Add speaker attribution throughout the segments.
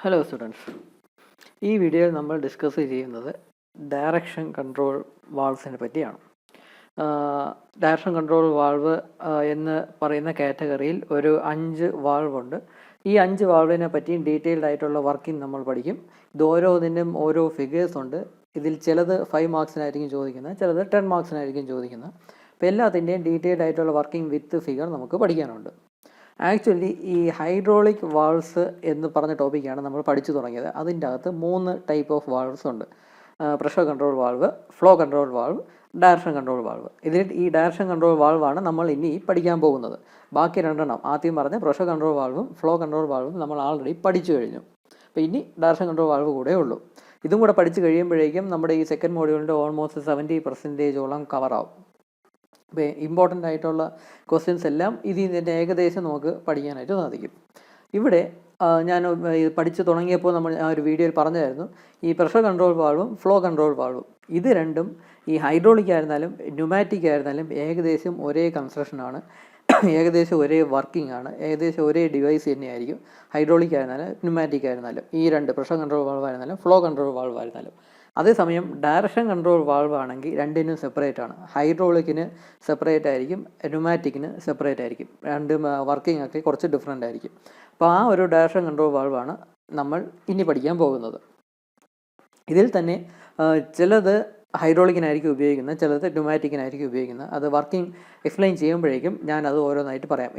Speaker 1: Hello students, ഈ വീഡിയോയിൽ നമ്മൾ ഡിസ്കസ് ചെയ്യുന്നത് ഡയറക്ഷൻ കൺട്രോൾ വാൾവ്സിനെ പറ്റിയാണ്. ഡയറക്ഷൻ കൺട്രോൾ വാൾവ് എന്ന് പറയുന്ന കാറ്റഗറിയിൽ ഒരു 5 വാൾവ് ഉണ്ട്. ഈ 5 വാൾവിനെ പറ്റിയും ഡീറ്റെയിൽഡ് ആയിട്ടുള്ള വർക്കിംഗ് നമ്മൾ പഠിക്കും. ഇത് ഓരോന്നിനും ഓരോ ഫിഗേഴ്സ് ഉണ്ട്. ഇതിൽ ചിലത് 5 മാർക്സിനായിരിക്കും ചോദിക്കുന്നത്, ചിലത് 10 മാർക്സിനായിരിക്കും ചോദിക്കുന്നത്. അപ്പോൾ എല്ലാത്തിൻ്റെയും ഡീറ്റെയിൽഡ് ആയിട്ടുള്ള വർക്കിംഗ് വിത്ത് ഫിഗർ നമുക്ക് പഠിക്കാനുണ്ട്. ആക്ച്വലി ഈ ഹൈഡ്രോളിക് വാൾവ്സ് എന്ന് പറഞ്ഞ ടോപ്പിക്കാണ് നമ്മൾ പഠിച്ചു തുടങ്ങിയത്. അതിൻ്റെ അകത്ത് 3 ടൈപ്പ് ഓഫ് വാൾവ്സ് ഉണ്ട്. Pressure control valve, flow control valve, direction control valve. ഇതിൽ ഈ ഡയറക്ഷൻ കൺട്രോൾ വാൾവാണ് നമ്മൾ ഇനി പഠിക്കാൻ പോകുന്നത്. ബാക്കി 2 ആദ്യം പറഞ്ഞ പ്രഷർ കൺട്രോൾ വാൾവും ഫ്ലോ കൺട്രോൾ വാൾവും നമ്മൾ ആൾറെഡി പഠിച്ചു കഴിഞ്ഞു. അപ്പോൾ ഇനി ഡയറക്ഷൻ കൺട്രോൾ വാൾവ് കൂടെ ഉള്ളൂ. ഇതും കൂടെ പഠിച്ചു കഴിയുമ്പോഴേക്കും നമ്മുടെ ഈ സെക്കൻഡ് മോഡ്യൂളിൻ്റെ ഓൾമോസ്റ്റ് 70% കവറാവും. അപ്പോൾ ഇമ്പോർട്ടൻ്റ് ആയിട്ടുള്ള ക്വസ്റ്റ്യൻസ് എല്ലാം ഇതിൽ നിന്ന് ഏകദേശം നമുക്ക് പഠിക്കാനായിട്ട് സാധിക്കും. ഇവിടെ ഞാൻ പഠിച്ചു തുടങ്ങിയപ്പോൾ ആ ഒരു വീഡിയോയിൽ പറഞ്ഞായിരുന്നു, ഈ പ്രഷർ കൺട്രോൾ വാൾവും ഫ്ലോ കൺട്രോൾ വാൾവും ഇത് രണ്ടും ഈ ഹൈഡ്രോളിക് ആയിരുന്നാലും ന്യൂമാറ്റിക് ആയിരുന്നാലും ഏകദേശം ഒരേ കൺസ്ട്രക്ഷനാണ്, ഏകദേശം ഒരേ വർക്കിംഗ് ആണ്, ഏകദേശം ഒരേ ഡിവൈസ് തന്നെയായിരിക്കും. ഹൈഡ്രോളിക് ആയിരുന്നാലും ന്യൂമാറ്റിക് ആയിരുന്നാലും ഈ രണ്ട് പ്രഷർ കൺട്രോൾ വാൾവ് ആയിരുന്നാലും ഫ്ലോ കൺട്രോൾ വാൾവ് ആയിരുന്നാലും. അതേസമയം ഡയറക്ഷൻ കൺട്രോൾ വാൾവ് ആണെങ്കിൽ രണ്ടിനും സെപ്പറേറ്റ് ആണ്. ഹൈഡ്രോളിക്കിന് സെപ്പറേറ്റ് ആയിരിക്കും, ന്യൂമാറ്റിക്കിന് സെപ്പറേറ്റ് ആയിരിക്കും. രണ്ടും വർക്കിംഗ് ഒക്കെ കുറച്ച് ഡിഫറെൻ്റ് ആയിരിക്കും. അപ്പോൾ ആ ഒരു ഡയറക്ഷൻ കൺട്രോൾ വാൾവാണ് നമ്മൾ ഇനി പഠിക്കാൻ പോകുന്നത്. ഇതിൽ തന്നെ ചിലത് ഹൈഡ്രോളിക്കിനായിരിക്കും ഉപയോഗിക്കുന്നത്, ചിലത് ന്യൂമാറ്റിക്കിനായിരിക്കും ഉപയോഗിക്കുന്നത്. അത് വർക്കിംഗ് എക്സ്പ്ലെയിൻ ചെയ്യുമ്പോഴേക്കും ഞാനത് ഓരോന്നായിട്ട് പറയാം,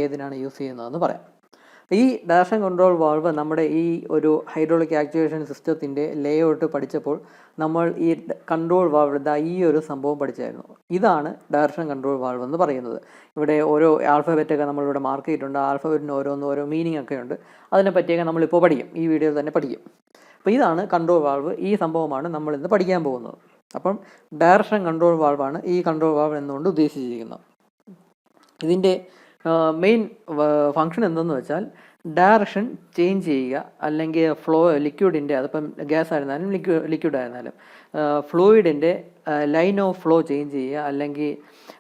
Speaker 1: ഏതിനാണ് യൂസ് ചെയ്യുന്നതെന്ന് പറയാം. ഈ ഡയറക്ഷൻ കൺട്രോൾ വാൾവ് നമ്മുടെ ഈ ഒരു ഹൈഡ്രോളിക് ആക്ച്വേഷൻ സിസ്റ്റത്തിൻ്റെ ലേഔട്ട് പഠിച്ചപ്പോൾ നമ്മൾ ഈ കൺട്രോൾ വാൾവ് ഈ ഒരു സംഭവം പഠിച്ചായിരുന്നു. ഇതാണ് ഡയറക്ഷൻ കൺട്രോൾ വാൾവ് എന്ന് പറയുന്നത്. ഇവിടെ ഓരോ ആൽഫബറ്റൊക്കെ നമ്മളിവിടെ മാർക്ക് ചെയ്തിട്ടുണ്ട്. ആൽഫബറ്റിന് ഓരോ മീനിങ് ഒക്കെ ഉണ്ട്. അതിനെ പറ്റിയൊക്കെ നമ്മളിപ്പോൾ പഠിക്കും, ഈ വീഡിയോയിൽ തന്നെ പഠിക്കും. അപ്പോൾ ഇതാണ് കൺട്രോൾ വാൾവ്. ഈ സംഭവമാണ് നമ്മളിന്ന് പഠിക്കാൻ പോകുന്നത്. അപ്പം ഡയറക്ഷൻ കൺട്രോൾ വാൾവാണ് ഈ കൺട്രോൾ വാൾവ് എന്നുകൊണ്ട് ഉദ്ദേശിച്ചിരിക്കുന്നത്. ഇതിൻ്റെ മെയിൻ ഫങ്ഷൻ എന്തെന്ന് വെച്ചാൽ ഡയറക്ഷൻ ചേഞ്ച് ചെയ്യുക, അല്ലെങ്കിൽ ഫ്ലോ ലിക്വിഡിൻ്റെ, അതിപ്പം ഗ്യാസ് ആയിരുന്നാലും ലിക്വിഡ് ആയിരുന്നാലും ഫ്ലൂയിഡിൻ്റെ ലൈൻ ഓഫ് ഫ്ലോ ചേഞ്ച് ചെയ്യുക, അല്ലെങ്കിൽ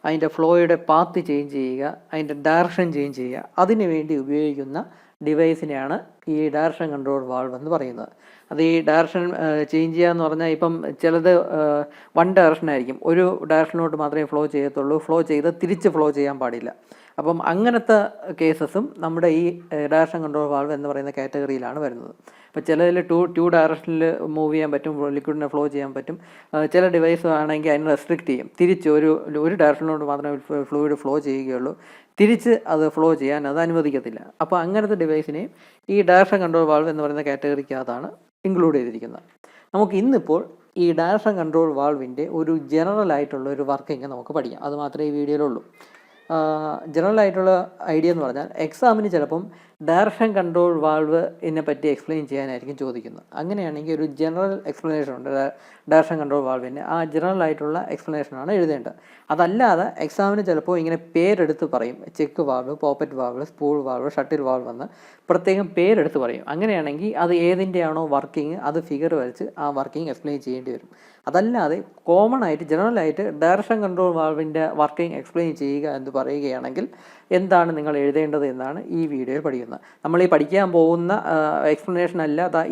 Speaker 1: അതിൻ്റെ ഫ്ലോയുടെ പാത്ത് ചേഞ്ച് ചെയ്യുക, അതിൻ്റെ ഡയറക്ഷൻ ചേഞ്ച് ചെയ്യുക. അതിനു വേണ്ടി ഉപയോഗിക്കുന്ന ഡിവൈസിനെയാണ് ഈ ഡയറക്ഷൻ കൺട്രോൾ വാൾവ് എന്ന് പറയുന്നത്. അത് ഈ ഡയറക്ഷൻ ചേഞ്ച് ചെയ്യുക എന്ന് പറഞ്ഞാൽ ഇപ്പം ചിലത് 1 ഡയറക്ഷൻ ആയിരിക്കും, ഒരു ഡയറക്ഷനിലോട്ട് മാത്രമേ ഫ്ലോ ചെയ്യത്തുള്ളൂ, ഫ്ലോ ചെയ്ത് തിരിച്ച് ഫ്ലോ ചെയ്യാൻ പാടില്ല. അപ്പം അങ്ങനത്തെ കേസസും നമ്മുടെ ഈ ഡയറക്ഷൻ കൺട്രോൾ വാൾവ് എന്ന് പറയുന്ന കാറ്റഗറിയിലാണ് വരുന്നത്. അപ്പോൾ ചിലതിൽ ടു ഡയറക്ഷനിൽ മൂവ് ചെയ്യാൻ പറ്റും, ലിക്വിഡിനെ ഫ്ലോ ചെയ്യാൻ പറ്റും. ചില ഡിവൈസ് ആണെങ്കിൽ അതിനെ റെസ്ട്രിക്റ്റ് ചെയ്യും, തിരിച്ച് ഒരു ഡയറക്ഷനിലോട്ട് മാത്രമേ ഫ്ലൂയിഡ് ഫ്ലോ ചെയ്യുകയുള്ളൂ, തിരിച്ച് അത് ഫ്ലോ ചെയ്യാൻ അത് അനുവദിക്കത്തില്ല. അപ്പോൾ അങ്ങനത്തെ ഡിവൈസിനെയും ഈ ഡയറക്ഷൻ കൺട്രോൾ വാൾവ് എന്ന് പറയുന്ന കാറ്റഗറിക്കകത്താണ് ഇൻക്ലൂഡ് ചെയ്തിരിക്കുന്നത്. നമുക്ക് ഇന്നിപ്പോൾ ഈ ഡയറക്ഷൻ കൺട്രോൾ വാൾവിൻ്റെ ഒരു ജനറൽ ആയിട്ടുള്ള ഒരു വർക്കിംഗ് നമുക്ക് പഠിക്കാം. അത് മാത്രമേ ഈ വീഡിയോയിലുള്ളൂ. ജനറൽ ആയിട്ടുള്ള ഐഡിയ എന്ന് പറഞ്ഞാൽ എക്സാമിന് ചിലപ്പം ഡയറക്ഷൻ കൺട്രോൾ വാൾവ് പറ്റി എക്സ്പ്ലെയിൻ ചെയ്യാനായിരിക്കും ചോദിക്കുന്നത്. അങ്ങനെയാണെങ്കിൽ ഒരു ജനറൽ എക്സ്പ്ലനേഷൻ ഉണ്ട് ഡയറക്ഷൻ കൺട്രോൾ വാൾവിൻ്റെ. ആ ജനറൽ ആയിട്ടുള്ള എക്സ്പ്ലനേഷനാണ് എഴുതേണ്ടത്. അതല്ലാതെ എക്സാമിന് ചിലപ്പോൾ ഇങ്ങനെ പേരെടുത്ത് പറയും, check valve, poppet valve, spool valve, shuttle valve എന്ന് പ്രത്യേകം പേരെടുത്ത് പറയും. അങ്ങനെയാണെങ്കിൽ അത് ഏതിൻ്റെയാണോ വർക്കിംഗ് അത് ഫിഗർ വരച്ച് ആ വർക്കിംഗ് എക്സ്പ്ലെയിൻ ചെയ്യേണ്ടി വരും. അതല്ലാതെ കോമൺ ആയിട്ട് ജനറലായിട്ട് ഡയറക്ഷൻ കൺട്രോൾ വാൾവിൻ്റെ വർക്കിംഗ് എക്സ്പ്ലെയിൻ ചെയ്യുക എന്ന് പറയുകയാണെങ്കിൽ എന്താണ് നിങ്ങൾ എഴുതേണ്ടത് എന്നാണ് ഈ വീഡിയോയിൽ പഠിക്കുന്നത്. നമ്മൾ ഈ പഠിക്കാൻ പോകുന്ന എക്സ്പ്ലനേഷൻ അല്ല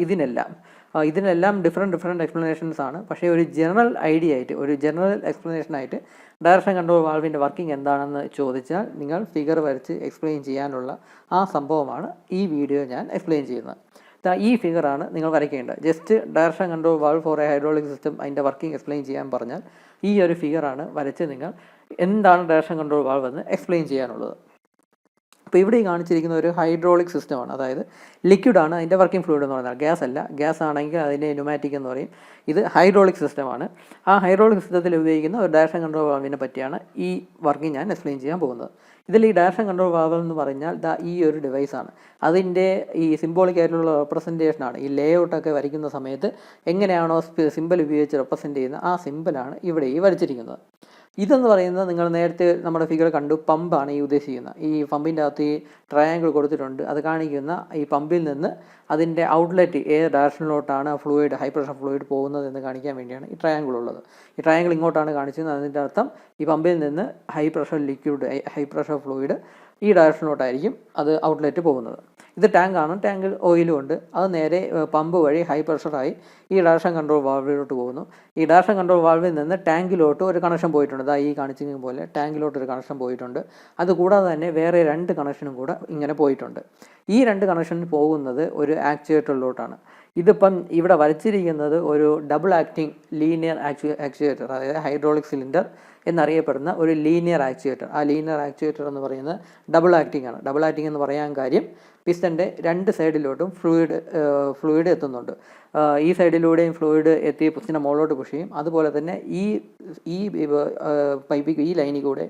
Speaker 1: ഇതിനെല്ലാം ഡിഫറെൻറ്റ് എക്സ്പ്ലനേഷൻസ് ആണ്. പക്ഷേ ഒരു ജനറൽ ഐഡിയ ആയിട്ട്, ഒരു ജനറൽ എക്സ്പ്ലനേഷനായിട്ട് ഡയറക്ഷൻ കൺട്രോൾ വാൾവിൻ്റെ വർക്കിംഗ് എന്താണെന്ന് ചോദിച്ചാൽ നിങ്ങൾ ഫിഗർ വരച്ച് എക്സ്പ്ലെയിൻ ചെയ്യാനുള്ള ആ സംഭവമാണ് ഈ വീഡിയോ ഞാൻ എക്സ്പ്ലെയിൻ ചെയ്യുന്നത്. ഈ ഫിഗറാണ് നിങ്ങൾ വരയ്ക്കേണ്ടത്. Just direction control valve for a hydraulic system അതിൻ്റെ വർക്കിംഗ് എക്സ്പ്ലെയിൻ ചെയ്യാൻ പറഞ്ഞാൽ ഈ ഒരു ഫിഗറാണ് വരച്ച് നിങ്ങൾ എന്താണ് ഡയറക്ഷൻ കൺട്രോൾ വാൾവ് എന്ന് എക്സ്പ്ലെയിൻ ചെയ്യാനുള്ളത്. അപ്പോൾ ഇവിടെ കാണിച്ചിരിക്കുന്ന ഒരു ഹൈഡ്രോളിക് സിസ്റ്റമാണ്, അതായത് ലിക്വിഡാണ് അതിൻ്റെ വർക്കിംഗ് ഫ്ലൂയിഡ് എന്ന് പറഞ്ഞാൽ. ഗ്യാസ് അല്ല, ഗ്യാസ് ആണെങ്കിൽ അതിൻ്റെ ന്യൂമാറ്റിക് എന്ന് പറയും. ഇത് ഹൈഡ്രോളിക് സിസ്റ്റമാണ്. ആ ഹൈഡ്രോളിക് സിസ്റ്റത്തിൽ ഉപയോഗിക്കുന്ന ഒരു ഡയറക്ഷൻ കൺട്രോൾ വാൾവിനെ പറ്റിയാണ് ഈ വർക്കിംഗ് ഞാൻ എക്സ്പ്ലെയിൻ ചെയ്യാൻ പോകുന്നത്. ഇതിൽ ഈ ഡയറക്ഷൻ കൺട്രോൾ വാൾവ് എന്ന് പറഞ്ഞാൽ ഈ ഒരു ഡിവൈസാണ്. അതിൻ്റെ ഈ സിംബോളിക് ആയിട്ടുള്ള റെപ്രസെൻറ്റേഷനാണ്. ഈ ലേഔട്ടൊക്കെ വരയ്ക്കുന്ന സമയത്ത് എങ്ങനെയാണോ സിമ്പൽ ഉപയോഗിച്ച് റെപ്രസെൻറ്റ് ചെയ്യുന്നത് ആ സിമ്പലാണ് ഇവിടെ ഈ വരച്ചിരിക്കുന്നത്. ഇതെന്ന് പറയുന്നത് നിങ്ങൾ നേരത്തെ നമ്മുടെ ഫിഗർ കണ്ടു, പമ്പാണ് ഈ ഉദ്ദേശിക്കുന്നത്. ഈ പമ്പിൻ്റെ അകത്ത് ഈ ട്രയാങ്കിൾ കൊടുത്തിട്ടുണ്ട്. അത് കാണിക്കുന്ന ഈ പമ്പിൽ നിന്ന് അതിൻ്റെ ഔട്ട്ലെറ്റ് ഏത് ഡയറക്ഷനിലോട്ടാണ് ഫ്ലൂയിഡ്, ഹൈ പ്രഷർ ഫ്ലൂയിഡ് പോകുന്നത് എന്ന് കാണിക്കാൻ വേണ്ടിയാണ് ഈ ട്രയാങ്കിൾ ഉള്ളത്. ഈ ട്രയാങ്കിൾ ഇങ്ങോട്ടാണ് കാണിച്ചത്. അതിൻ്റെ അർത്ഥം ഈ പമ്പിൽ നിന്ന് ഹൈ പ്രഷർ ഫ്ലൂയിഡ് ഈ ഡയറക്ഷനിലോട്ടായിരിക്കും അത് ഔട്ട്ലെറ്റ് പോകുന്നത്. ഇത് ടാങ്കാണ്, ടാങ്കിൽ ഓയിലും ഉണ്ട്. അത് നേരെ പമ്പ് വഴി ഹൈ പ്രഷറായി ഈ ഡയറക്ഷൻ കൺട്രോൾ വാൾവിലോട്ട് പോകുന്നു. ഈ ഡയറക്ഷൻ കൺട്രോൾ വാൾവിൽ നിന്ന് ടാങ്കിലോട്ട് ഒരു കണക്ഷൻ പോയിട്ടുണ്ട്. അതാ ഈ കാണിച്ചിരിക്കുന്ന പോലെ ടാങ്കിലോട്ട് ഒരു കണക്ഷൻ പോയിട്ടുണ്ട്. അതുകൂടാതെ തന്നെ വേറെ 2 കണക്ഷനും കൂടെ ഇങ്ങനെ പോയിട്ടുണ്ട്. ഈ 2 കണക്ഷൻ പോകുന്നത് ഒരു ആക്ച്വേറ്ററിലോട്ടാണ്. ഇതിപ്പം ഇവിടെ വരച്ചിരിക്കുന്നത് ഒരു ഡബിൾ ആക്ടിങ് ലീനിയർ ആക്ച്വേറ്റർ, അതായത് ഹൈഡ്രോളിക് സിലിണ്ടർ എന്നറിയപ്പെടുന്ന ഒരു ലീനിയർ ആക്ച്വേറ്റർ. ആ ലീനിയർ ആക്ച്വേറ്റർ എന്ന് പറയുന്നത് ഡബിൾ ആക്ടിങ് ആണ്. ഡബിൾ ആക്ടിങ് എന്ന് പറയാൻ കാര്യം പിസ്റ്റൻ്റെ 2 സൈഡിലോട്ടും ഫ്ലൂയിഡ് എത്തുന്നുണ്ട്. ഈ സൈഡിലൂടെയും ഫ്ലൂയിഡ് എത്തി പിസ്റ്റൻ്റെ മുകളിലോട്ട് പുഷ് ചെയ്യും. അതുപോലെ തന്നെ ഈ പൈപ്പിൽ ഈ ലൈനിൽ കൂടെ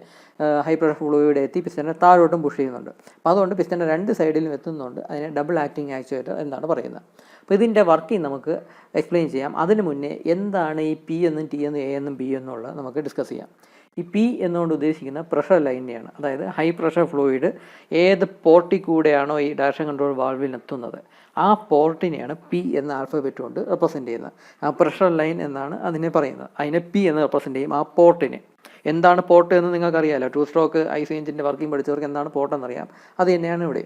Speaker 1: ഹൈ പ്രഷർ ഫ്ലൂയിഡ് എത്തി പിസ്റ്റനെ താഴോട്ടും പുഷ് ചെയ്യുന്നുണ്ട്. അപ്പോൾ അതുകൊണ്ട് പിസ്റ്റൻ്റെ 2 സൈഡിലും എത്തുന്നുണ്ട്. അതിനെ ഡബിൾ ആക്ടിങ് ആക്ച്വേറ്റർ എന്നാണ് പറയുന്നത്. അപ്പോൾ ഇതിൻ്റെ വർക്കിംഗ് നമുക്ക് എക്സ്പ്ലെയിൻ ചെയ്യാം. അതിന് മുന്നേ എന്താണ് ഈ പി എന്നും ടി എന്നും എ എന്നും ബി എന്നുള്ളത് നമുക്ക് ഡിസ്കസ് ചെയ്യാം. ഈ പി എന്നുകൊണ്ട് ഉദ്ദേശിക്കുന്ന പ്രഷർ ലൈനെയാണ്. അതായത് ഹൈ പ്രഷർ ഫ്ലൂയിഡ് ഏത് പോർട്ടിൽ കൂടെയാണോ ഈ ഡയറക്ഷൻ കൺട്രോൾ വാൾവിൽ എത്തുന്നത് ആ പോർട്ടിനെയാണ് പി എന്ന ആൽഫബറ്റ് കൊണ്ട് റെപ്രസെൻറ്റ് ചെയ്യുന്നത്. ആ പ്രഷർ ലൈൻ എന്നാണ് അതിനെ പറയുന്നത്. അതിനെ പി എന്ന് റെപ്രസെൻറ്റ് ചെയ്യും. ആ പോർട്ടിനെ എന്താണ് പോർട്ട് എന്ന് നിങ്ങൾക്കറിയാമല്ലോ. 2 സ്ട്രോക്ക് IC എഞ്ചിൻ്റെ വർക്കിംഗ് പഠിച്ചവർക്ക് എന്താണ് പോർട്ടെന്നറിയാം. അത് തന്നെയാണ് ഇവിടെ.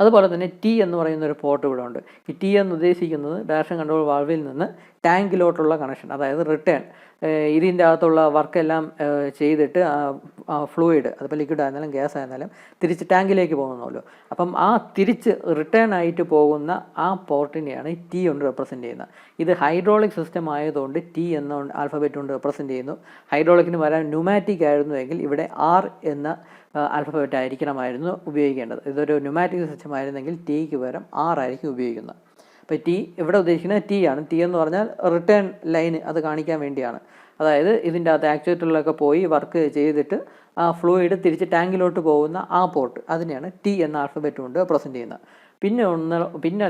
Speaker 1: അതുപോലെ തന്നെ ടി എന്ന് പറയുന്ന ഒരു പോർട്ട് ഇവിടെ ഉണ്ട്. ഈ ടി എന്ന് ഉദ്ദേശിക്കുന്നത് ഡയറക്ഷൻ കൺട്രോൾ വാൾവിൽ നിന്ന് ടാങ്കിലോട്ടുള്ള കണക്ഷൻ, അതായത് റിട്ടേൺ. ഇതിൻ്റെ അകത്തുള്ള വർക്കെല്ലാം ചെയ്തിട്ട് ഫ്ലൂയിഡ്, അതിപ്പോൾ ലിക്വിഡ് ആയിരുന്നാലും ഗ്യാസ് ആയിരുന്നാലും തിരിച്ച് ടാങ്കിലേക്ക് പോകുന്നല്ലോ. അപ്പം ആ തിരിച്ച് റിട്ടേൺ ആയിട്ട് പോകുന്ന ആ പോർട്ടിനെയാണ് ടി കൊണ്ട് റെപ്രസെൻറ്റ് ചെയ്യുന്നത്. ഇത് ഹൈഡ്രോളിക് സിസ്റ്റം ആയതുകൊണ്ട് ടി എന്ന ആൽഫബറ്റ് കൊണ്ട് റെപ്രസെൻറ്റ് ചെയ്യുന്നു. ഹൈഡ്രോളിക്കിന് വരാൻ ന്യൂമാറ്റിക് ആയിരുന്നുവെങ്കിൽ ഇവിടെ ആർ എന്ന ആൽഫബറ്റ് ആയിരിക്കണമായിരുന്നു ഉപയോഗിക്കേണ്ടത്. ഇതൊരു ന്യൂമാറ്റിക് സിസ്റ്റം ആയിരുന്നെങ്കിൽ ടിക്ക് പകരം ആർ ആയിരിക്കും ഉപയോഗിക്കുന്നത്. അപ്പോൾ ടി ഇവിടെ ഉദ്ദേശിക്കുന്നത് ടി ആണ്. ടി എന്ന് പറഞ്ഞാൽ റിട്ടേൺ ലൈൻ, അത് കാണിക്കാൻ വേണ്ടിയാണ്. അതായത് ഇതിൻ്റെ അകത്ത് ആക്ച്വേറ്ററിലൊക്കെ പോയി വർക്ക് ചെയ്തിട്ട് ആ ഫ്ലൂയിഡ് തിരിച്ച് ടാങ്കിലോട്ട് പോകുന്ന ആ പോർട്ട്, അതിനെയാണ് ടി എന്ന ആൽഫബറ്റ് കൊണ്ട് റെപ്രസെൻറ്റ് ചെയ്യുന്നത്. പിന്നെ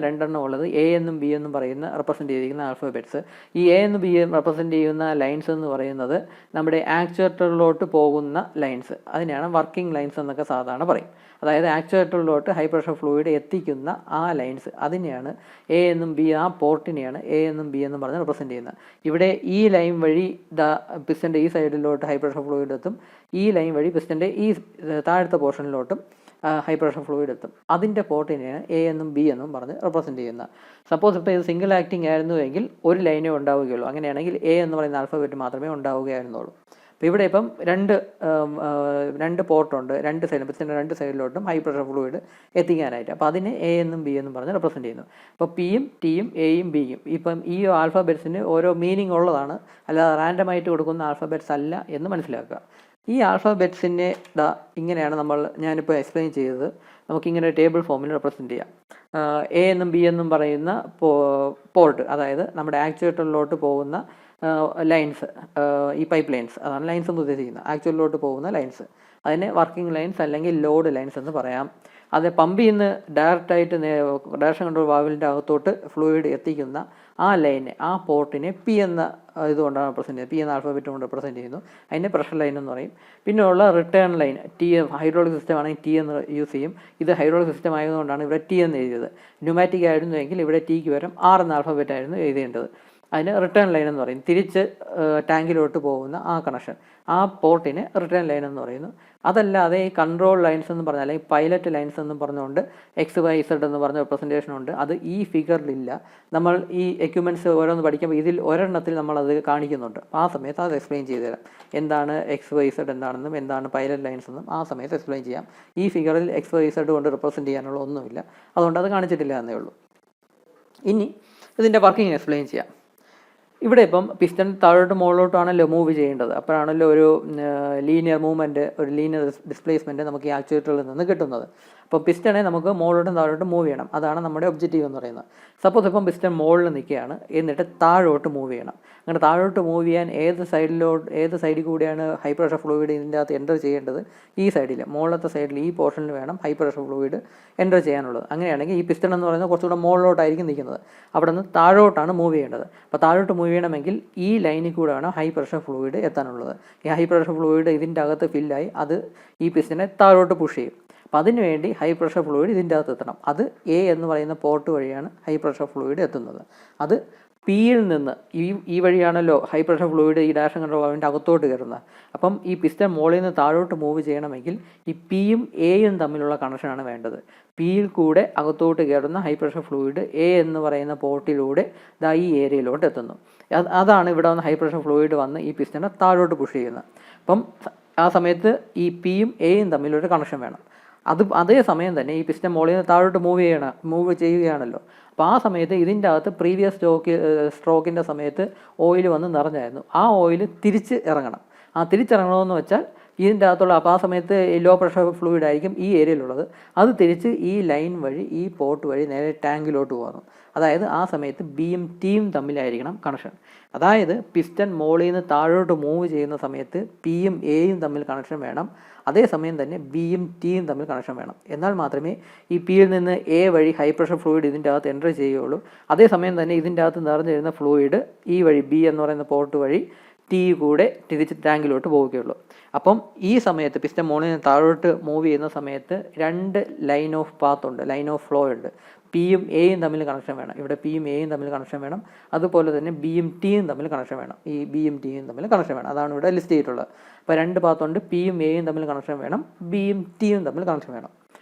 Speaker 1: 2 ഉള്ളത് എ എന്നും ബി എന്നും പറയുന്ന റെപ്രസെൻറ്റ് ചെയ്തിരിക്കുന്ന ആൽഫബറ്റ്സ്. ഈ എ എന്നും ബി എന്നും റെപ്രസെൻറ്റ് ചെയ്യുന്ന ലൈൻസ് എന്ന് പറയുന്നത് നമ്മുടെ ആക്ച്വേറ്ററിലോട്ട് പോകുന്ന ലൈൻസ്, അതിനെയാണ് വർക്കിംഗ് ലൈൻസ് എന്നൊക്കെ സാധാരണ പറയും. അതായത് ആക്ച്വേറ്ററിലോട്ട് ഹൈ പ്രഷർ ഫ്ലൂയിഡ് എത്തിക്കുന്ന ആ ലൈൻസ്, അതിനെയാണ് എ എന്നും ബി, ആ പോർട്ടിനെയാണ് എ എന്നും ബി എന്നും പറഞ്ഞ് റെപ്രസെൻറ്റ് ചെയ്യുന്നത്. ഇവിടെ ഈ ലൈൻ വഴി പിസ്റ്റൻ്റെ ഈ സൈഡിലോട്ട് ഹൈ പ്രഷർ ഫ്ലൂയിഡ് എത്തും. ഈ ലൈൻ വഴി പിസ്റ്റൻ്റെ ഈ താഴത്തെ പോർഷനിലോട്ടും ഹൈ പ്രഷർ ഫ്ലൂയിഡ് എത്തും. അതിൻ്റെ പോർട്ടിനെയാണ് എ എന്നും ബി എന്നും പറഞ്ഞ് റെപ്രസെൻറ്റ് ചെയ്യുന്നത്. സപ്പോസ് ഇപ്പോൾ ഇത് സിംഗിൾ ആക്ടിങ് ആയിരുന്നുവെങ്കിൽ ഒരു ലൈനേ ഉണ്ടാവുകയുള്ളൂ. അങ്ങനെയാണെങ്കിൽ എ എന്ന് പറയുന്ന ആൽഫബറ്റ് മാത്രമേ ഉണ്ടാവുകയായിരുന്നുള്ളൂ. അപ്പോൾ ഇവിടെ ഇപ്പം 2 പോർട്ടുണ്ട്, 2 സൈഡിലും പിസ്റ്റൻ്റെ 2 സൈഡിലോട്ടും ഹൈ പ്രഷർ ഫ്ലൂയിഡ് എത്തിക്കാനായിട്ട്. അപ്പോൾ അതിനെ എ എന്നും ബി എന്നും പറഞ്ഞ് റെപ്രസെൻറ്റ് ചെയ്യുന്നു. അപ്പോൾ പിയും ടിയും എയും ബിയും ഇപ്പം ഈ ആൽഫബറ്റ്സിന് ഓരോ മീനിങ് ഉള്ളതാണ്, അല്ലാതെ റാൻഡമായിട്ട് കൊടുക്കുന്ന ആൽഫബറ്റ്സ് അല്ല എന്ന് മനസ്സിലാക്കുക. ഈ ആൽഫബറ്റ്സിനെ ഇങ്ങനെയാണ് ഞാനിപ്പോൾ എക്സ്പ്ലെയിൻ ചെയ്തത്. നമുക്കിങ്ങനെ ടേബിൾ ഫോമിൽ റെപ്രസെൻറ്റ് ചെയ്യാം. എ എന്നും ബി എന്നും പറയുന്ന പോർട്ട്, അതായത് നമ്മുടെ ആക്ച്വേറ്ററിലോട്ട് പോകുന്ന ലൈൻസ്, ഈ പൈപ്പ് ലൈൻസ്, അതാണ് ലൈൻസ് എന്ന് ഉദ്ദേശിക്കുന്നത്. ആക്ച്വലിലോട്ട് പോകുന്ന ലൈൻസ്, അതിനെ വർക്കിംഗ് ലൈൻസ് അല്ലെങ്കിൽ ലോഡ് ലൈൻസ് എന്ന് പറയാം. അത് പമ്പിൽ നിന്ന് ഡയറക്റ്റായിട്ട് ഡയറക്ഷൻ കൺട്രോൾ വാൽവിൻ്റെ അകത്തോട്ട് ഫ്ലൂയിഡ് എത്തിക്കുന്ന ആ ലൈനെ, ആ പോർട്ടിനെ പി എന്ന ഇതുകൊണ്ടാണ് റെപ്രസെൻറ്റ് ചെയ്യുന്നത്. പി എന്ന ആൽഫബറ്റ് കൊണ്ട് റെപ്രസെൻറ്റ് ചെയ്യുന്നു. അതിനെ പ്രഷർ ലൈൻ എന്ന് പറയും. പിന്നെ ഉള്ള return line T, hydraulic system ആണെങ്കിൽ ടി എന്ന് യൂസ് ചെയ്യും. ഇത് ഹൈഡ്രോളിക് സിസ്റ്റം ആയതുകൊണ്ടാണ് ഇവിടെ ടി എന്ന് എഴുതിയത്. ന്യൂമാറ്റിക് ആയിരുന്നുവെങ്കിൽ ഇവിടെ ടിക്ക് പകരം ആർ എന്ന ആൽഫബറ്റ് ആയിരുന്നു എഴുതേണ്ടത്. അതിന് റിട്ടേൺ ലൈൻ എന്ന് പറയും. തിരിച്ച് ടാങ്കിലോട്ട് പോകുന്ന ആ കണക്ഷൻ, ആ പോർട്ടിന് റിട്ടേൺ ലൈൻ എന്ന് പറയുന്നു. അതല്ലാതെ ഈ കൺട്രോൾ ലൈൻസ് എന്ന് പറഞ്ഞാൽ, അല്ലെങ്കിൽ പൈലറ്റ് ലൈൻസ് എന്ന് പറഞ്ഞുകൊണ്ട് XYZ എന്ന് പറഞ്ഞ റെപ്രസെൻറ്റേഷൻ ഉണ്ട്. അത് ഈ ഫിഗറിലില്ല. നമ്മൾ ഈ എക്യുപ്മെൻറ്റ്സ് ഓരോന്ന് പഠിക്കുമ്പോൾ ഇതിൽ ഒരെണ്ണത്തിൽ നമ്മളത് കാണിക്കുന്നുണ്ട്. ആ സമയത്ത് അത് എക്സ്പ്ലെയിൻ ചെയ്തു തരാം. എന്താണ് XYZ എന്താണെന്നും എന്താണ് പൈലറ്റ് ലൈൻസ് എന്നും ആ സമയത്ത് എക്സ്പ്ലെയിൻ ചെയ്യാം. ഈ ഫിഗറിൽ XYZ കൊണ്ട് റെപ്രസെൻറ്റ് ചെയ്യാനുള്ള ഒന്നുമില്ല, അതുകൊണ്ട് അത് കാണിച്ചിട്ടില്ല എന്നേ ഉള്ളൂ. ഇനി ഇതിൻ്റെ വർക്കിംഗ് എക്സ്പ്ലെയിൻ ചെയ്യാം. ഇവിടെ ഇപ്പം പിസ്റ്റൺ താഴോട്ട് മുകളിലോട്ടാണല്ലോ മൂവ് ചെയ്യേണ്ടത്. അപ്പോഴാണല്ലോ ഒരു ലീനിയർ മൂവ്മെൻറ്റ്, ഒരു ലീനിയർ ഡിസ്പ്ലേസ്മെൻറ്റ് നമുക്ക് ഈ ആക്ച്വേറ്ററിൽ നിന്ന് കിട്ടുന്നത്. അപ്പോൾ പിസ്റ്റണെ നമുക്ക് മുകളിലോട്ടും താഴോട്ടും മൂവ് ചെയ്യണം. അതാണ് നമ്മുടെ ഒബ്ജക്റ്റീവ് എന്ന് പറയുന്നത്. സപ്പോസ് ഇപ്പം പിസ്റ്റൺ മുകളിൽ നിൽക്കുകയാണ്, എന്നിട്ട് താഴോട്ട് മൂവ് ചെയ്യണം. അങ്ങനെ താഴോട്ട് മൂവ് ചെയ്യാൻ ഏത് സൈഡിൽ കൂടിയാണ് ഹൈ പ്രഷർ ഫ്ലൂയിഡ് ഇതിൻ്റെ അകത്ത് എൻ്റർ ചെയ്യേണ്ടത്? ഈ സൈഡിൽ, മുകളിലത്തെ സൈഡിൽ ഈ പോർഷനിൽ വേണം ഹൈ പ്രഷർ ഫ്ലൂയിഡ് എൻ്റർ ചെയ്യാനുള്ളത്. അങ്ങനെയാണെങ്കിൽ ഈ പിസ്റ്റൺ എന്ന് പറയുന്നത് കുറച്ചുകൂടെ മുകളിലോട്ടായിരിക്കും നിൽക്കുന്നത്. അവിടെ നിന്ന് താഴോട്ടാണ് മൂവ് ചെയ്യേണ്ടത്. അപ്പോൾ താഴോട്ട് മൂവ് ചെയ്യണമെങ്കിൽ ഈ ലൈനിൽ കൂടെ വേണം ഹൈ പ്രഷർ ഫ്ലൂയിഡ് എത്താനുള്ളത്. ഈ ഹൈ പ്രഷർ ഫ്ലൂയിഡ് ഇതിൻ്റെ അകത്ത് ഫില്ലായി അത് ഈ പിസ്റ്റനെ താഴോട്ട് പുഷ് ചെയ്യും. അപ്പോൾ അതിനുവേണ്ടി ഹൈ പ്രഷർ ഫ്ലൂയിഡ് ഇതിൻ്റെ അകത്ത് എത്തണം. അത് എ എന്ന് പറയുന്ന പോർട്ട് വഴിയാണ് ഹൈ പ്രഷർ ഫ്ലൂയിഡ് എത്തുന്നത്. അത് പിയിൽ നിന്ന് ഈ വഴിയാണല്ലോ ഹൈ പ്രഷർ ഫ്ലൂയിഡ് ഈ ഡയറക്ഷൻ കൺട്രോൾ വാൽവിൻ്റെ അകത്തോട്ട് കയറുന്നത്. അപ്പം ഈ പിസ്റ്റൺ മുകളിൽ നിന്ന് താഴോട്ട് മൂവ് ചെയ്യണമെങ്കിൽ ഈ പിയും എയും തമ്മിലുള്ള കണക്ഷനാണ് വേണ്ടത്. പിയിൽ കൂടെ അകത്തോട്ട് കയറുന്ന ഹൈ പ്രഷർ ഫ്ലൂയിഡ് എ എന്ന് പറയുന്ന പോർട്ടിലൂടെ ഈ ഏരിയയിലോട്ട് എത്തുന്നു. അതാണ് ഇവിടെ വന്ന് ഹൈ പ്രഷർ ഫ്ലൂയിഡ് വന്ന് ഈ പിസ്റ്റനെ താഴോട്ട് പുഷ് ചെയ്യുന്നത്. അപ്പം ആ സമയത്ത് ഈ പിയും എയും തമ്മിലൊരു കണക്ഷൻ വേണം. അതേ സമയം തന്നെ ഈ പിസ്റ്റൻ മോളിൽ നിന്ന് താഴോട്ട് മൂവ് ചെയ്യുകയാണല്ലോ. അപ്പോൾ ആ സമയത്ത് ഇതിൻ്റെ അകത്ത് പ്രീവിയസ് സ്ട്രോക്കിൻ്റെ സമയത്ത് ഓയിൽ വന്ന് നിറഞ്ഞായിരുന്നു. ആ ഓയിൽ തിരിച്ച് ഇറങ്ങണം. തിരിച്ചിറങ്ങണമെന്ന് വെച്ചാൽ ഇതിൻ്റെ അകത്തുള്ള അപ്പോൾ ആ സമയത്ത് ലോ പ്രഷർ ഫ്ലൂയിഡ് ആയിരിക്കും ഈ ഏരിയയിലുള്ളത്. അത് തിരിച്ച് ഈ ലൈൻ വഴി ഈ പോർട്ട് വഴി നേരെ ടാങ്കിലോട്ട് പോകുന്നു. അതായത് ആ സമയത്ത് ബിയും ടിയും തമ്മിലായിരിക്കണം കണക്ഷൻ. അതായത് പിസ്റ്റൻ മോളിൽ നിന്ന് താഴോട്ട് മൂവ് ചെയ്യുന്ന സമയത്ത് പിയും എയും തമ്മിൽ കണക്ഷൻ വേണം. അതേസമയം തന്നെ ബിയും ടിയും തമ്മിൽ കണക്ഷൻ വേണം. എന്നാൽ മാത്രമേ ഈ പിയിൽ നിന്ന് എ വഴി ഹൈ പ്രഷർ ഫ്ലൂയിഡ് ഇതിൻ്റെ അകത്ത് എൻ്റർ ചെയ്യുകയുള്ളൂ. അതേസമയം തന്നെ ഇതിൻ്റെ അകത്ത് നിറഞ്ഞിരുന്ന ഫ്ലൂയിഡ് ഈ വഴി ബി എന്ന് പറയുന്ന പോർട്ട് വഴി ടി കൂടെ തിരിച്ച് ടാങ്കിലോട്ട് പോവുകയുള്ളൂ. അപ്പം ഈ സമയത്ത് പിസ്റ്റൻ മോളിൽ നിന്ന് താഴോട്ട് മൂവ് ചെയ്യുന്ന സമയത്ത് 2 ലൈൻ ഓഫ് പാത്ത് ഉണ്ട്, ലൈൻ ഓഫ് ഫ്ലോ ഉണ്ട്. പിയും എയും തമ്മിൽ കണക്ഷൻ വേണം. ഇവിടെ പിയും എയും തമ്മിൽ കണക്ഷൻ വേണം. അതുപോലെ തന്നെ ബിയും ടിയും തമ്മിൽ കണക്ഷൻ വേണം. ഈ ബിയും ടിയും തമ്മിൽ കണക്ഷൻ വേണം. അതാണ് ഇവിടെ ലിസ്റ്റ് ചെയ്തിട്ടുള്ളത്. അപ്പോൾ 2 പാത്തുണ്ട്. പിയും എയും തമ്മിൽ കണക്ഷൻ വേണം, ബിയും ടിയും തമ്മിൽ കണക്ഷൻ വേണം.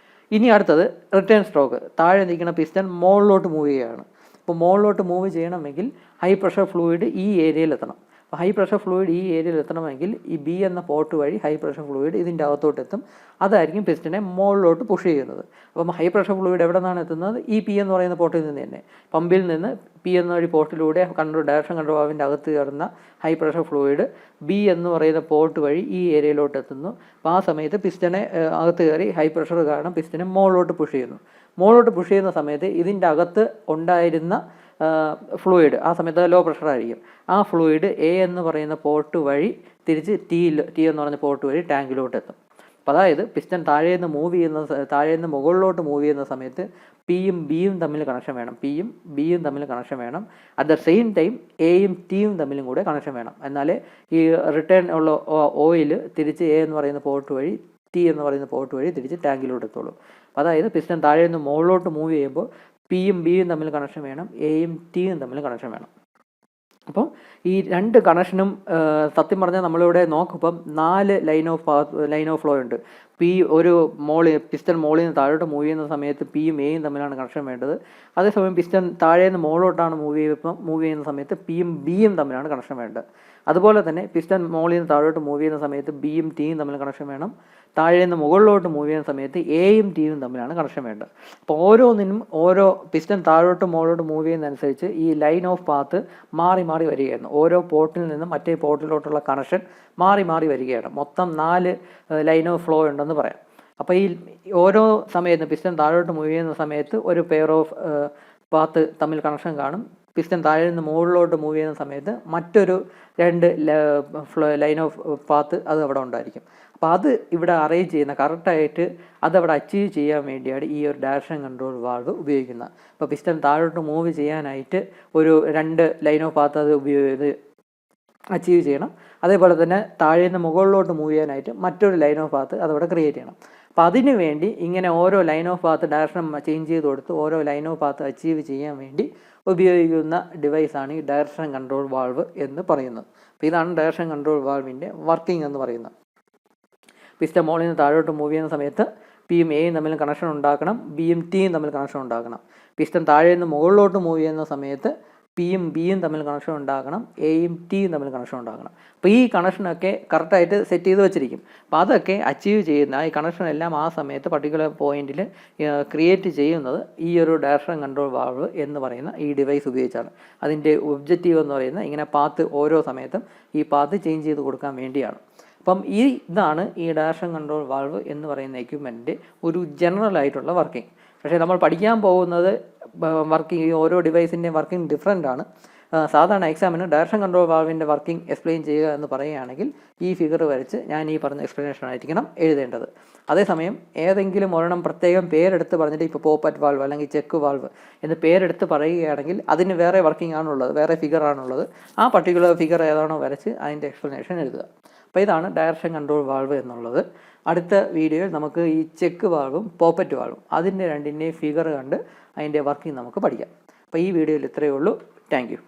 Speaker 1: ഇനി അടുത്തത് റിട്ടേൺ സ്ട്രോക്ക്. താഴെ നിൽക്കുന്ന പിസ്റ്റൻ മുകളിലോട്ട് മൂവ് ചെയ്യുകയാണ്. അപ്പോൾ മുകളിലോട്ട് മൂവ് ചെയ്യണമെങ്കിൽ ഹൈ പ്രഷർ ഫ്ലൂയിഡ് ഈ ഏരിയയിൽ എത്തണം. അപ്പോൾ ഹൈ പ്രഷർ ഫ്ലൂയിഡ് ഈ ഏരിയയിൽ എത്തണമെങ്കിൽ ഈ ബി എന്ന പോർട്ട് വഴി ഹൈ പ്രഷർ ഫ്ലൂയിഡ് ഇതിൻ്റെ അകത്തോട്ട് എത്തും. അതായിരിക്കും പിസ്റ്റനെ മുകളിലോട്ട് പുഷ് ചെയ്യുന്നത്. അപ്പം ഹൈ പ്രഷർ ഫ്ലൂയിഡ് എവിടെ നിന്നാണ് എത്തുന്നത്? ഈ പി എന്ന് പറയുന്ന പോർട്ടിൽ നിന്ന് തന്നെ. പമ്പിൽ നിന്ന് പി എന്ന വഴി പോർട്ടിലൂടെ ഡയറക്ഷൻ കൺട്രോൾ വാൽവിൻ്റെ അകത്ത് കയറുന്ന ഹൈ പ്രഷർ ഫ്ലൂയിഡ് ബി എന്ന് പറയുന്ന പോർട്ട് വഴി ഈ ഏരിയയിലോട്ട് എത്തുന്നു. അപ്പോൾ ആ സമയത്ത് പിസ്റ്റനെ അകത്ത് കയറി ഹൈ പ്രഷർ കാരണം പിസ്റ്റനെ മുകളിലോട്ട് പുഷ് ചെയ്യുന്നു. മുകളിലോട്ട് പുഷ് ചെയ്യുന്ന സമയത്ത് ഇതിൻ്റെ അകത്ത് ഉണ്ടായിരുന്ന ഫ്ലൂയിഡ് ആ സമയത്ത് ലോ പ്രഷർ ആയിരിക്കും. ആ ഫ്ലൂയിഡ് എ എന്ന് പറയുന്ന പോർട്ട് വഴി തിരിച്ച് ടി എന്ന് പറഞ്ഞ പോർട്ട് വഴി ടാങ്കിലോട്ട് എത്തും. അപ്പോൾ അതായത് പിസ്റ്റൻ താഴേന്ന് മുകളിലോട്ട് മൂവ് ചെയ്യുന്ന സമയത്ത് പിയും ബിയും തമ്മിൽ കണക്ഷൻ വേണം. പിയും ബിയും തമ്മിൽ കണക്ഷൻ വേണം. അറ്റ് ദ സെയിം ടൈം എയും ടിയും തമ്മിലും കൂടെ കണക്ഷൻ വേണം. എന്നാലേ ഈ റിട്ടേൺ ഉള്ള ഓയിൽ തിരിച്ച് എ എന്ന് പറയുന്ന പോർട്ട് വഴി ടി എന്ന് പറയുന്ന പോർട്ട് വഴി തിരിച്ച് ടാങ്കിലോട്ട് എത്തുള്ളൂ. അതായത് പിസ്റ്റൻ താഴേന്ന് മുകളിലോട്ട് മൂവ് ചെയ്യുമ്പോൾ പിയും ബിയും തമ്മിൽ കണക്ഷൻ വേണം, എയും ടിയും തമ്മിൽ കണക്ഷൻ വേണം. അപ്പം ഈ 2 കണക്ഷനും സത്യം പറഞ്ഞാൽ നമ്മളിവിടെ നോക്കുമ്പം 4 ലൈൻ ഓഫ് ഫ്ലോ ഉണ്ട്. പിസ്റ്റൻ മോളിൽ നിന്ന് താഴോട്ട് മൂവ് ചെയ്യുന്ന സമയത്ത് പിയും എയും തമ്മിലാണ് കണക്ഷൻ വേണ്ടത്. അതേസമയം പിസ്റ്റൻ താഴെ നിന്ന് മുകളിലോട്ടാണ് മൂവ് ചെയ്യുന്ന സമയത്ത് പിയും ബിയും തമ്മിലാണ് കണക്ഷൻ വേണ്ടത്. അതുപോലെ തന്നെ പിസ്റ്റൻ മോളിൽ നിന്ന് താഴോട്ട് മൂവ് ചെയ്യുന്ന സമയത്ത് ബിയും ടിയും തമ്മിൽ കണക്ഷൻ വേണം. താഴെ നിന്ന് മുകളിലോട്ട് മൂവ് ചെയ്യുന്ന സമയത്ത് എയും ടിയും തമ്മിലാണ് കണക്ഷൻ വേണ്ടത്. അപ്പോൾ ഓരോന്നിനും ഓരോ പിസ്റ്റൻ താഴോട്ട് മുകളിലോട്ട് മൂവ് ചെയ്യുന്നതനുസരിച്ച് ഈ ലൈൻ ഓഫ് പാത്ത് മാറി മാറി വരികയായിരുന്നു. ഓരോ പോർട്ടിൽ നിന്നും മറ്റേ പോർട്ടിലോട്ടുള്ള കണക്ഷൻ മാറി മാറി വരികയാണ്. മൊത്തം 4 ലൈൻ ഓഫ് ഫ്ലോ ഉണ്ടെന്ന് പറയാം. അപ്പോൾ ഈ ഓരോ സമയത്തും പിസ്റ്റൻ താഴോട്ട് മൂവ് ചെയ്യുന്ന സമയത്ത് ഒരു പെയർ ഓഫ് പാത്ത് തമ്മിൽ കണക്ഷൻ കാണും. പിസ്റ്റൻ താഴെ നിന്ന് മുകളിലോട്ട് മൂവ് ചെയ്യുന്ന സമയത്ത് മറ്റൊരു 2 ലൈൻ ഓഫ് പാത്ത് അത് അവിടെ ഉണ്ടായിരിക്കും. അപ്പോൾ അത് ഇവിടെ അറേഞ്ച് ചെയ്യുന്ന കറക്റ്റായിട്ട് അതവിടെ അച്ചീവ് ചെയ്യാൻ വേണ്ടിയാണ് ഈ ഒരു ഡയറക്ഷൻ കൺട്രോൾ വാൾവ് ഉപയോഗിക്കുന്നത്. അപ്പോൾ പിസ്റ്റൻ താഴോട്ട് മൂവ് ചെയ്യാനായിട്ട് ഒരു 2 ലൈൻ ഓഫ് പാത്ത് അത് അച്ചീവ് ചെയ്യണം. അതേപോലെ തന്നെ താഴെ നിന്ന് മുകളിലോട്ട് മൂവ് ചെയ്യാനായിട്ട് മറ്റൊരു ലൈൻ ഓഫ് പാത്ത് അതവിടെ ക്രിയേറ്റ് ചെയ്യണം. അപ്പോൾ അതിന് വേണ്ടി ഇങ്ങനെ ഓരോ line of path direction change ചെയ്ത് കൊടുത്ത് ഓരോ ലൈൻ ഓഫ് പാത്ത് അച്ചീവ് ചെയ്യാൻ വേണ്ടി ഉപയോഗിക്കുന്ന ഡിവൈസാണ് ഈ ഡയറക്ഷൻ കൺട്രോൾ വാൾവ് എന്ന് പറയുന്നത്. അപ്പോൾ ഇതാണ് ഡയറക്ഷൻ കൺട്രോൾ വാൾവിൻ്റെ വർക്കിംഗ് എന്ന് പറയുന്നത്. പിസ്റ്റൻ മോളിൽ നിന്ന് താഴോട്ട് മൂവ് ചെയ്യുന്ന സമയത്ത് പിയും എയും തമ്മിൽ കണക്ഷൻ ഉണ്ടാക്കണം, ബിയും ടിയും തമ്മിൽ കണക്ഷൻ ഉണ്ടാക്കണം. പിസ്റ്റൻ താഴെ നിന്ന് മുകളിലോട്ട് മൂവ് ചെയ്യുന്ന സമയത്ത് പിയും ബിയും തമ്മിൽ കണക്ഷൻ ഉണ്ടാക്കണം, എയും ടിയും തമ്മിൽ കണക്ഷൻ ഉണ്ടാക്കണം. അപ്പോൾ ഈ കണക്ഷനൊക്കെ കറക്റ്റായിട്ട് സെറ്റ് ചെയ്ത് വെച്ചിരിക്കും. അപ്പോൾ അതൊക്കെ അച്ചീവ് ചെയ്യുന്ന ഈ കണക്ഷൻ എല്ലാം ആ സമയത്ത് പർട്ടിക്കുലർ പോയിന്റിൽ ക്രിയേറ്റ് ചെയ്യുന്നത് ഈ ഒരു ഡയറക്ഷൻ കൺട്രോൾ വാൾവ് എന്ന് പറയുന്ന ഈ ഡിവൈസ് ഉപയോഗിച്ചാണ്. അതിൻ്റെ ഒബ്ജക്റ്റീവ് എന്ന് പറയുന്നത് ഇങ്ങനെ പാത്ത് ഓരോ സമയത്തും ഈ പാത്ത് ചേഞ്ച് ചെയ്ത് കൊടുക്കാൻ വേണ്ടിയാണ്. അപ്പം ഇതാണ് ഈ ഡയറക്ഷൻ കൺട്രോൾ വാൾവ് എന്ന് പറയുന്ന എക്യുപ്മെൻറ്റിൻ്റെ ഒരു ജനറൽ ആയിട്ടുള്ള വർക്കിംഗ്. പക്ഷേ നമ്മൾ പഠിക്കാൻ പോകുന്നത് വർക്കിംഗ് ഈ ഓരോ ഡിവൈസിൻ്റെയും വർക്കിംഗ് ഡിഫറെൻ്റ് ആണ്. സാധാരണ എക്സാമിന് ഡയറക്ഷൻ കൺട്രോൾ വാൾവിൻ്റെ വർക്കിംഗ് എക്സ്പ്ലെയിൻ ചെയ്യുക എന്ന് പറയുകയാണെങ്കിൽ ഈ ഫിഗർ വരച്ച് ഞാൻ ഈ പറഞ്ഞ എക്സ്പ്ലനേഷൻ ആയിരിക്കണം എഴുതേണ്ടത്. അതേസമയം ഏതെങ്കിലും ഒരെണ്ണം പ്രത്യേകം പേരെടുത്ത് പറഞ്ഞിട്ട് ഇപ്പോൾ പോപ്പറ്റ് വാൾവ് അല്ലെങ്കിൽ ചെക്ക് വാൾവ് എന്ന് പേരെടുത്ത് പറയുകയാണെങ്കിൽ അതിന് വേറെ വർക്കിംഗ് ആണുള്ളത്, വേറെ ഫിഗർ ആണുള്ളത്. ആ പർട്ടിക്കുലർ ഫിഗർ ഏതാണോ വരച്ച് അതിൻ്റെ എക്സ്പ്ലനേഷൻ എഴുതുക. അപ്പോൾ ഇതാണ് ഡയറക്ഷൻ കൺട്രോൾ വാൾവ് എന്നുള്ളത്. അടുത്ത വീഡിയോയിൽ നമുക്ക് ഈ ചെക്ക് വാൾവും പോപ്പറ്റ് വാൾവും അതിൻ്റെ രണ്ടിൻ്റെയും ഫിഗർ കണ്ട് അതിൻ്റെ വർക്കിംഗ് നമുക്ക് പഠിക്കാം. അപ്പോൾ ഈ വീഡിയോയിൽ ഇത്രയേ ഉള്ളൂ. Thank you.